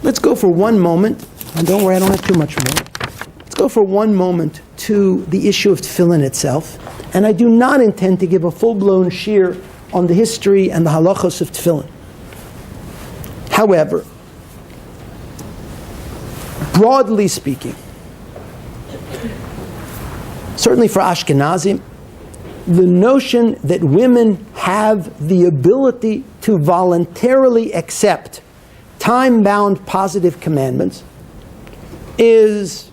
Let's go for one moment, and don't worry, I don't have too much more. Let's go for one moment to the issue of tefillin itself. And I do not intend to give a full-blown shir on the history and the halachos of tefillin. However, broadly speaking, certainly for Ashkenazim, the notion that women have the ability to voluntarily accept time-bound positive commandments is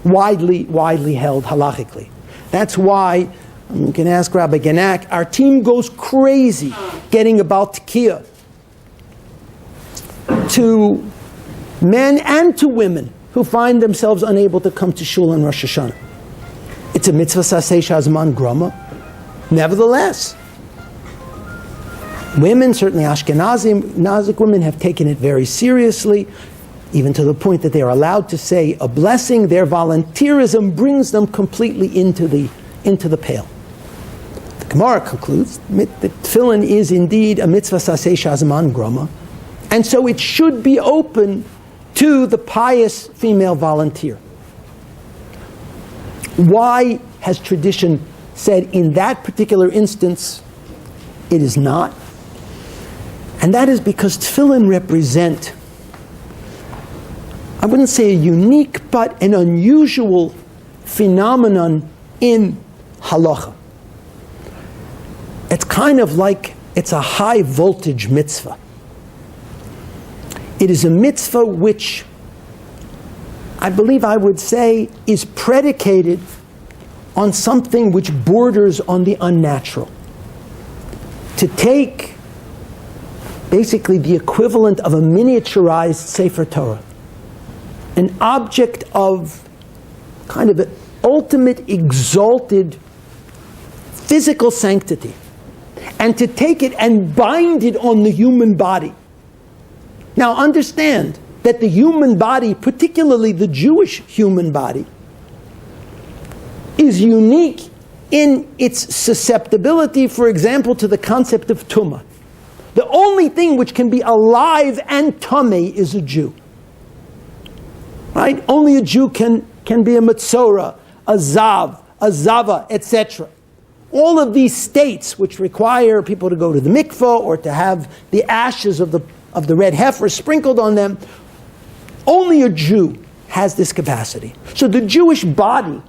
widely held halachically. That's why, you can ask Rabbi Genak, our team goes crazy getting about Tekiah to men and to women who find themselves unable to come to shul on Rosh Hashanah. It's a mitzvah saseh shazman grama. Nevertheless, women, certainly Ashkenazic women, have taken it very seriously, even to the point that they are allowed to say a blessing. Their volunteerism brings them completely into the pale. The Gemara concludes that tefillin is indeed a mitzvah saseh shazman grama, and so it should be open to the pious female volunteer. Why has tradition said in that particular instance it is not? And that is because tefillin represent, I wouldn't say a unique, but an unusual phenomenon in halacha. It's kind of like it's a high voltage mitzvah. It is a mitzvah which I believe I would say is predicated on something which borders on the unnatural. To take basically the equivalent of a miniaturized Sefer Torah, an object of kind of an ultimate exalted physical sanctity, and to take it and bind it on the human body. Now understand that the human body, particularly the Jewish human body, is unique in its susceptibility, for example, to the concept of tumah. The only thing which can be alive and tameh is a Jew. Right? Only a Jew can be a metzora, a zav, a zava, etc. All of these states which require people to go to the mikvah or to have the ashes of the red heifer sprinkled on them, only a Jew has this capacity. So the Jewish body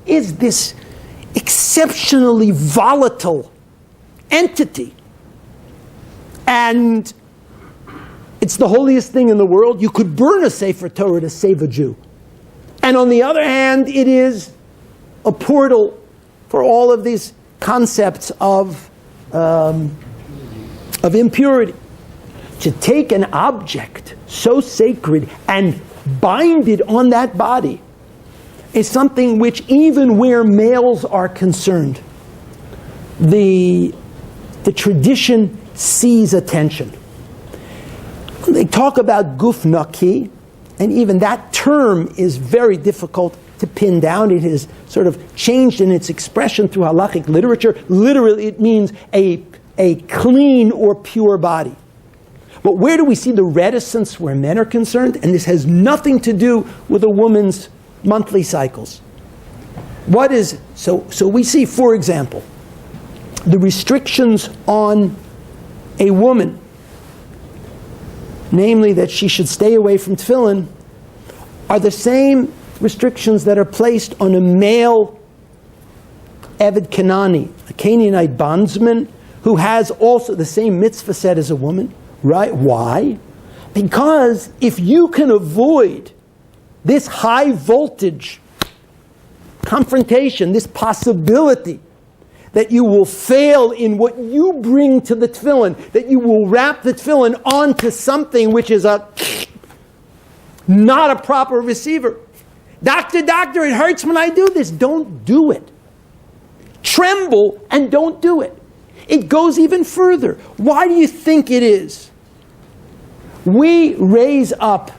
is this exceptionally volatile entity. And it's the holiest thing in the world. You could burn a Sefer Torah to save a Jew. And on the other hand, it is a portal for all of these concepts of impurity. To take an object so sacred and bind it on that body is something which, even where males are concerned, the tradition sees attention. They talk about guf naki, and even that term is very difficult to pin down. It has sort of changed in its expression through halachic literature. Literally, it means a clean or pure body. But where do we see the reticence where men are concerned? And this has nothing to do with a woman's monthly cycles. What is, so we see, for example, the restrictions on a woman, namely that she should stay away from tefillin, are the same restrictions that are placed on a male Eved Kanani, a Canaanite bondsman, who has also the same mitzvah set as a woman. Right? Why? Because if you can avoid this high voltage confrontation, this possibility that you will fail in what you bring to the tefillin, that you will wrap the tefillin onto something which is not a proper receiver. Doctor, it hurts when I do this. Don't do it. Tremble and don't do it. It goes even further. Why do you think it is? We raise up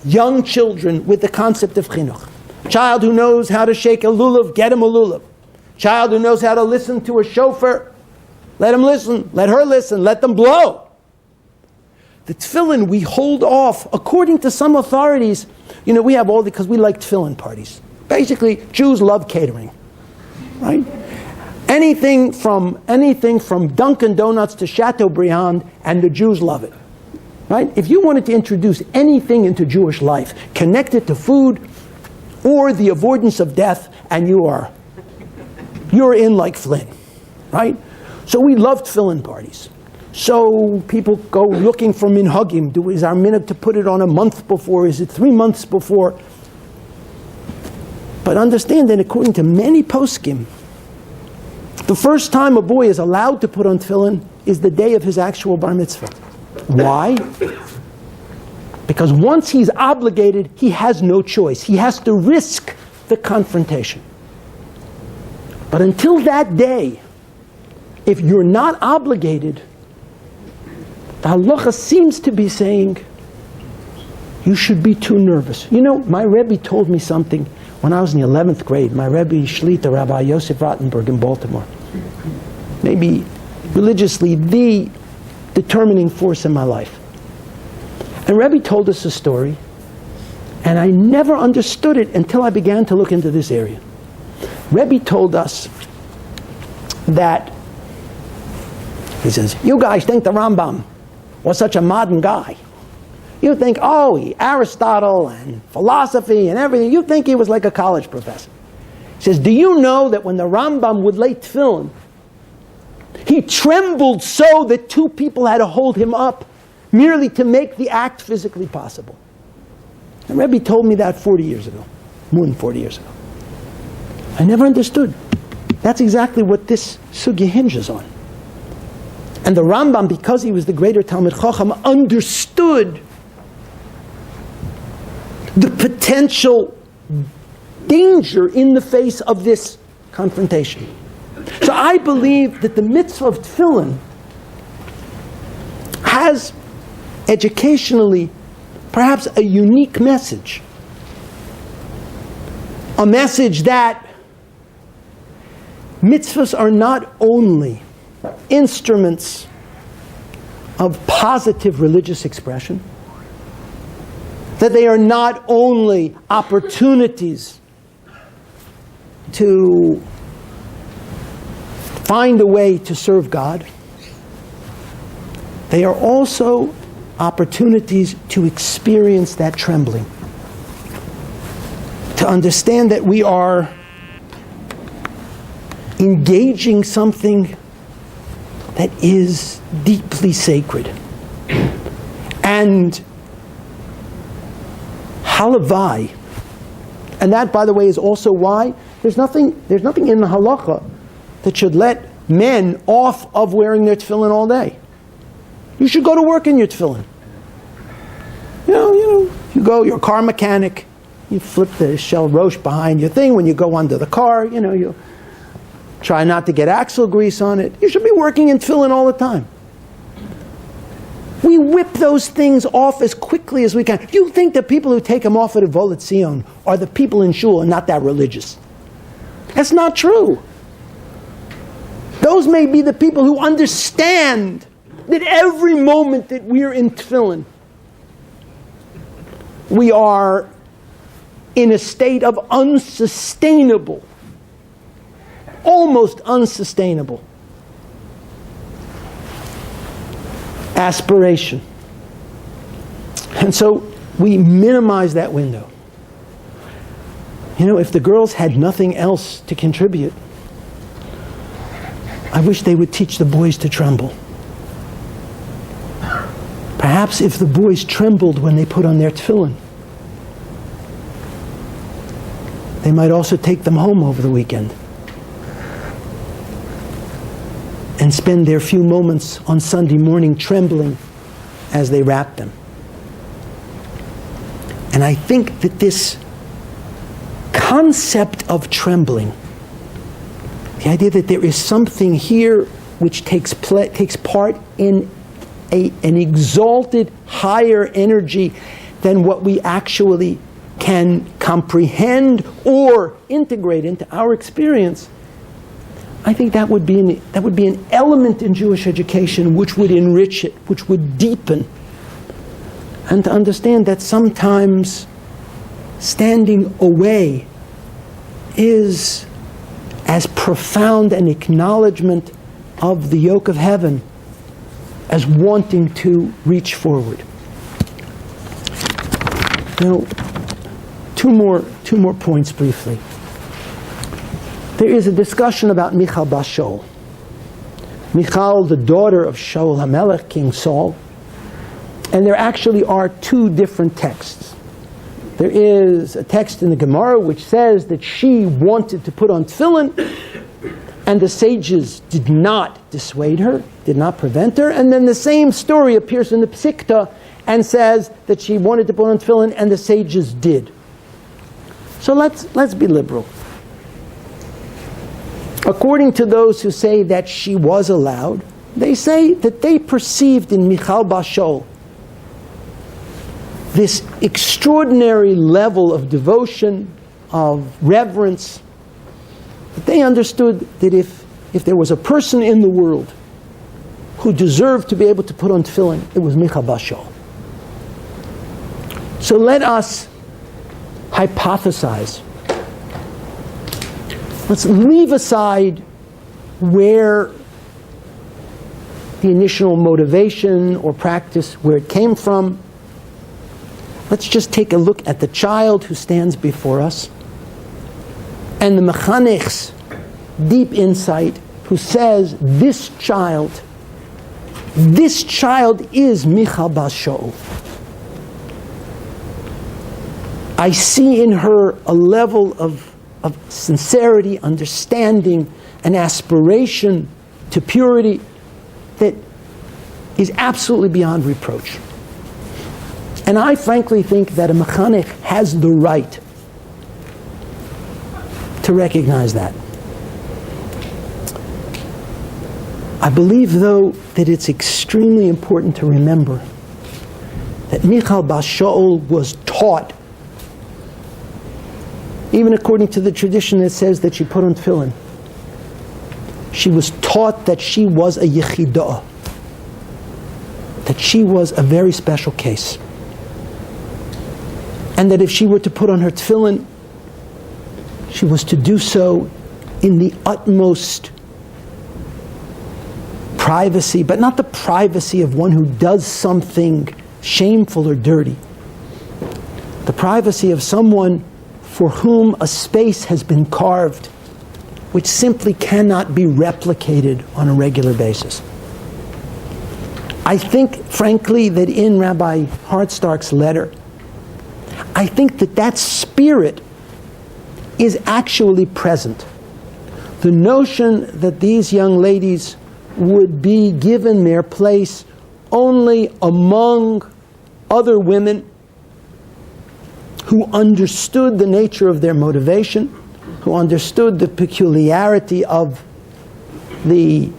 young children with the concept of chinuch. Child who knows how to shake a lulav, get him a lulav. Child who knows how to listen to a shofar, let him listen, let her listen, let them blow. the tefillin we hold off, according to some authorities. We have all because we like tefillin parties. Basically, Jews love catering, right? Anything from Dunkin' Donuts to Chateaubriand, and the Jews love it, right? If you wanted to introduce anything into Jewish life connected to food or the avoidance of death, and you're in like Flynn, right? So we love tefillin parties. So people go looking for minhagim. Is our minhag to put it on a month before? Is it 3 months before? But understand that according to many poskim, the first time a boy is allowed to put on tefillin is the day of his actual bar mitzvah. Why? Because once he's obligated, he has no choice. He has to risk the confrontation. But until that day, if you're not obligated, the halacha seems to be saying you should be too nervous. My Rebbe told me something when I was in the 11th grade. My Rebbe Shlita, Rabbi Yosef Rottenberg in Baltimore. Maybe religiously the determining force in my life. And Rebbe told us a story, and I never understood it until I began to look into this area. Rebbe told us that, he says, you guys think the Rambam was such a modern guy. You think, Aristotle and philosophy and everything, you think he was like a college professor. He says, do you know that when the Rambam would lay tefillin, he trembled so that 2 people had to hold him up merely to make the act physically possible? And Rebbe told me that 40 years ago, more than 40 years ago. I never understood. That's exactly what this sugya hinges on. And the Rambam, because he was the greater Talmid Chacham, understood the potential danger in the face of this confrontation. So I believe that the mitzvah of tefillin has educationally perhaps a unique message. A message that mitzvahs are not only instruments of positive religious expression, that they are not only opportunities to find a way to serve God, they are also opportunities to experience that trembling, to understand that we are engaging something that is deeply sacred. And halavai, and that, by the way, is also why there's nothing in the halacha that should let men off of wearing their tefillin all day. You should go to work in your tefillin. You go, you're a car mechanic, you flip the shell roche behind your thing when you go under the car, you try not to get axle grease on it. You should be working in tefillin all the time. We whip those things off as quickly as we can. You think the people who take them off at Avodat Zion are the people in shul and not that religious. That's not true. Those may be the people who understand that every moment that we're in tefillin, we are in a state of unsustainable, almost unsustainable aspiration. And so we minimize that window. If the girls had nothing else to contribute, I wish they would teach the boys to tremble. Perhaps if the boys trembled when they put on their tefillin, they might also take them home over the weekend and spend their few moments on Sunday morning trembling as they wrap them. And I think that this concept of trembling, the idea that there is something here which takes part in an exalted higher energy than what we actually can comprehend or integrate into our experience, I think that would be an element in Jewish education which would enrich it, which would deepen and to understand that sometimes standing away is as profound an acknowledgement of the yoke of heaven as wanting to reach forward. Now, two more points briefly. There is a discussion about Michal bas Shaul. Michal, the daughter of Shaul HaMelech, King Saul, and there actually are two different texts. There is a text in the Gemara which says that she wanted to put on tefillin, and the sages did not dissuade her, did not prevent her, and then the same story appears in the Psikta and says that she wanted to put on tefillin and the sages did. So let's be liberal. According to those who say that she was allowed, they say that they perceived in Michal bas Shaul this extraordinary level of devotion, of reverence, that they understood that if there was a person in the world who deserved to be able to put on tefillin, it was Michal bas Shaul. So let us hypothesize. Let's leave aside where the initial motivation or practice, where it came from. Let's just take a look at the child who stands before us and the mechanech's deep insight who says, this child is Michal bas Shaul. I see in her a level of sincerity, understanding, and aspiration to purity that is absolutely beyond reproach. And I frankly think that a mechanech has the right to recognize that. I believe, though, that it's extremely important to remember that Michal bas Shaul was taught, even according to the tradition that says that she put on tefillin, she was taught that she was a yechidah, that she was a very special case. And that if she were to put on her tefillin, she was to do so in the utmost privacy, but not the privacy of one who does something shameful or dirty. The privacy of someone for whom a space has been carved which simply cannot be replicated on a regular basis. I think, frankly, that in Rabbi Hardstark's letter, I think that spirit is actually present. The notion that these young ladies would be given their place only among other women who understood the nature of their motivation, who understood the peculiarity of the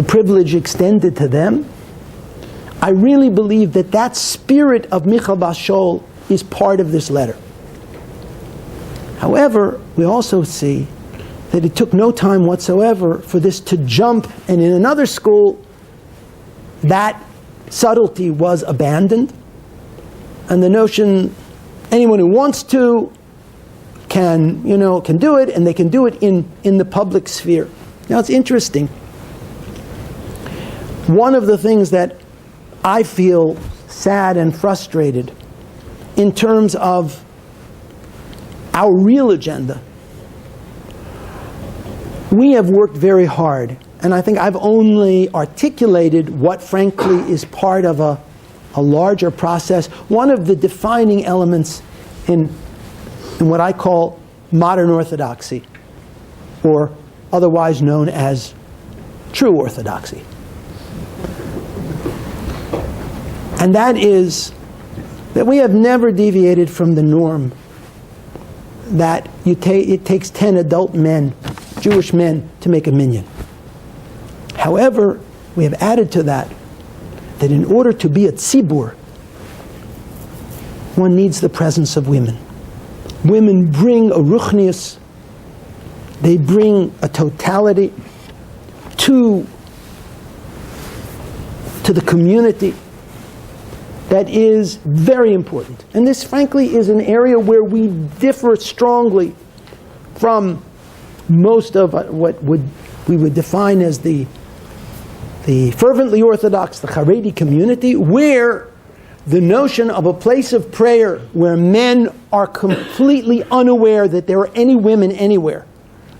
privilege extended to them. I really believe that spirit of Michal bas Shaul is part of this letter. However, we also see that it took no time whatsoever for this to jump, and in another school, that subtlety was abandoned, and the notion anyone who wants to can do it, and they can do it in the public sphere. Now, it's interesting. One of the things that I feel sad and frustrated in terms of our real agenda, we have worked very hard, and I think I've only articulated what frankly is part of a larger process. One of the defining elements in what I call modern orthodoxy, or otherwise known as true orthodoxy. And that is that we have never deviated from the norm that it takes 10 adult men, Jewish men, to make a minyan. However, we have added to that in order to be a tzibur, one needs the presence of women. Women bring a ruchnius, they bring a totality to to the community that is very important. And this, frankly, is an area where we differ strongly from most of what we would define as the fervently Orthodox, the Haredi community, where the notion of a place of prayer where men are completely unaware that there are any women anywhere,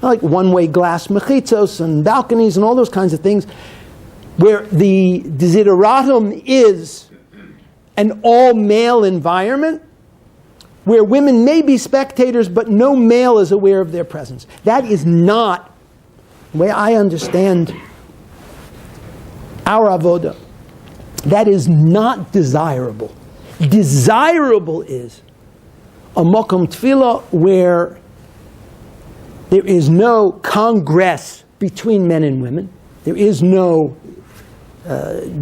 like one-way glass mechitzos and balconies and all those kinds of things, where the desideratum is an all-male environment, where women may be spectators, but no male is aware of their presence. That is not the way I understand our avoda. That is not desirable. Desirable is a mokom tefillah where there is no congress between men and women. There is no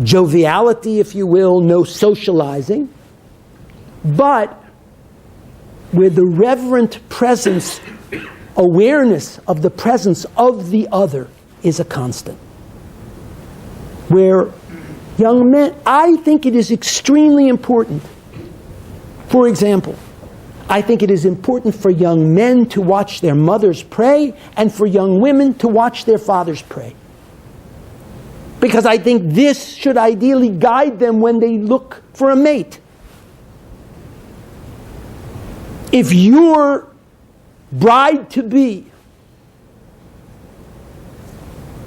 joviality, if you will, no socializing, but where the reverent presence, awareness of the presence of the other is a constant. Where young men, I think it is extremely important. For example, I think it is important for young men to watch their mothers pray and for young women to watch their fathers pray. Because I think this should ideally guide them when they look for a mate. If your bride-to-be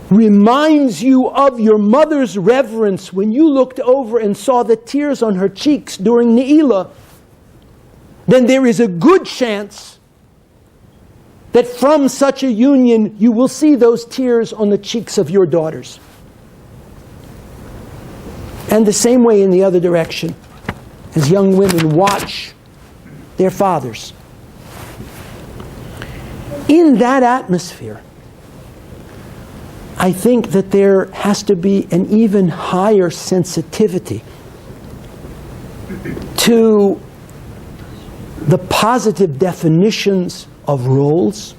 reminds you of your mother's reverence when you looked over and saw the tears on her cheeks during Ne'ilah, then there is a good chance that from such a union you will see those tears on the cheeks of your daughters. And the same way in the other direction, as young women watch their fathers. In that atmosphere, I think that there has to be an even higher sensitivity to the positive definitions of roles,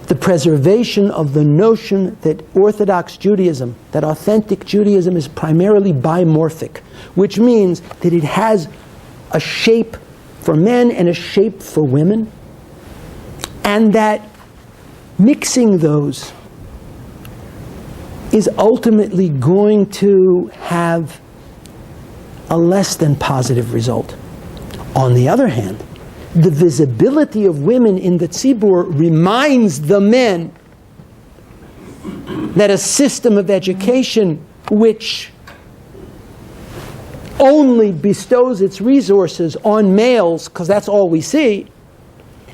the preservation of the notion that Orthodox Judaism, that authentic Judaism is primarily bimorphic, which means that it has a shape for men and a shape for women, and that mixing those is ultimately going to have a less than positive result. On the other hand, the visibility of women in the tzibur reminds the men that a system of education which only bestows its resources on males, because that's all we see,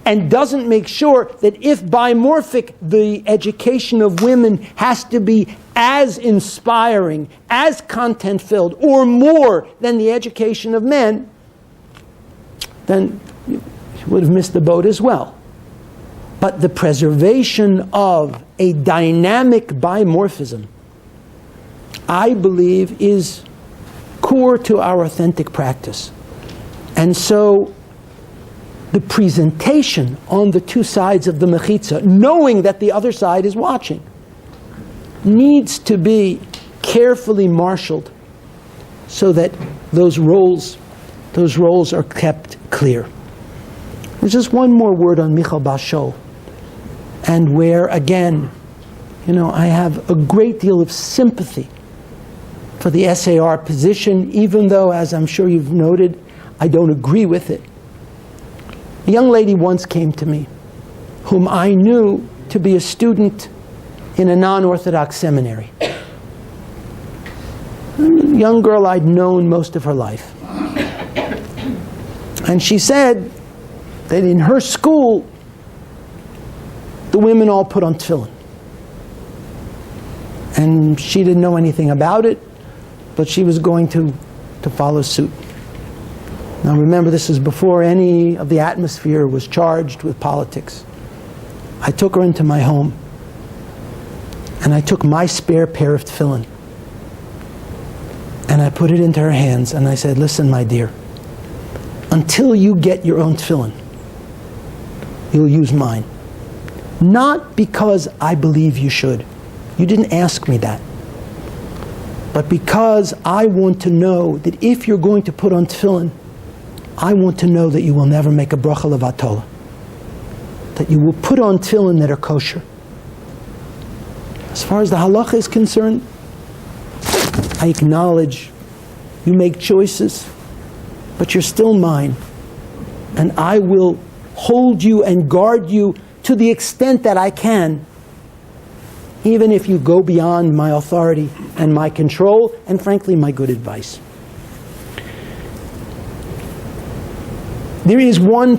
and doesn't make sure that if bimorphic, the education of women has to be as inspiring, as content-filled, or more than the education of men, then you would have missed the boat as well. But the preservation of a dynamic bimorphism, I believe, is core to our authentic practice. And so the presentation on the two sides of the mechitza, knowing that the other side is watching, needs to be carefully marshaled so that those roles are kept clear. There's just one more word on Michal Bashol, and where, again, I have a great deal of sympathy for the SAR position, even though, as I'm sure you've noted, I don't agree with it. A young lady once came to me, whom I knew to be a student in a non-Orthodox seminary. A young girl I'd known most of her life. And she said that in her school, the women all put on tefillin. And she didn't know anything about it, but she was going to follow suit. Now remember, this is before any of the atmosphere was charged with politics. I took her into my home, and I took my spare pair of tefillin, and I put it into her hands, and I said, listen, my dear, until you get your own tefillin, you'll use mine. Not because I believe you should. You didn't ask me that. but because I want to know that if you're going to put on tefillin, I want to know that you will never make a bracha levatala, that you will put on tefillin that are kosher. As far as the halacha is concerned, I acknowledge you make choices, but you're still mine. And I will hold you and guard you to the extent that I can, even if you go beyond my authority and my control, and frankly, my good advice. There is one